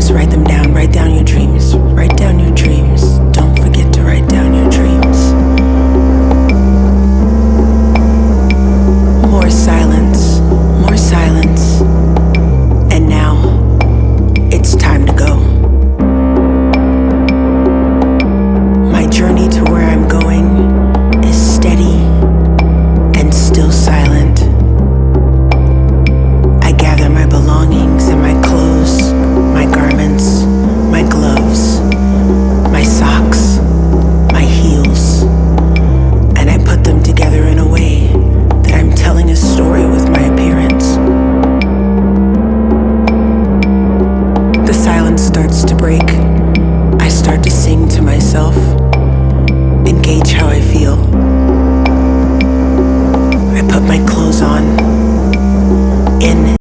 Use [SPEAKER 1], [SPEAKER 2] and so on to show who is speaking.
[SPEAKER 1] dreams, write them down, write down your dreams, write down your dreams. Don't forget to write down your dreams. More silence, more silence. And now, it's time to go. My journey to where I'm going is steady and still silent. I gather my belongings and my clothes, my garments, my gloves, my socks, my heels, and I put them together in a way that I'm telling a story with my appearance. The silence starts to break. I start to sing to myself and gauge how I feel. I put my clothes on. In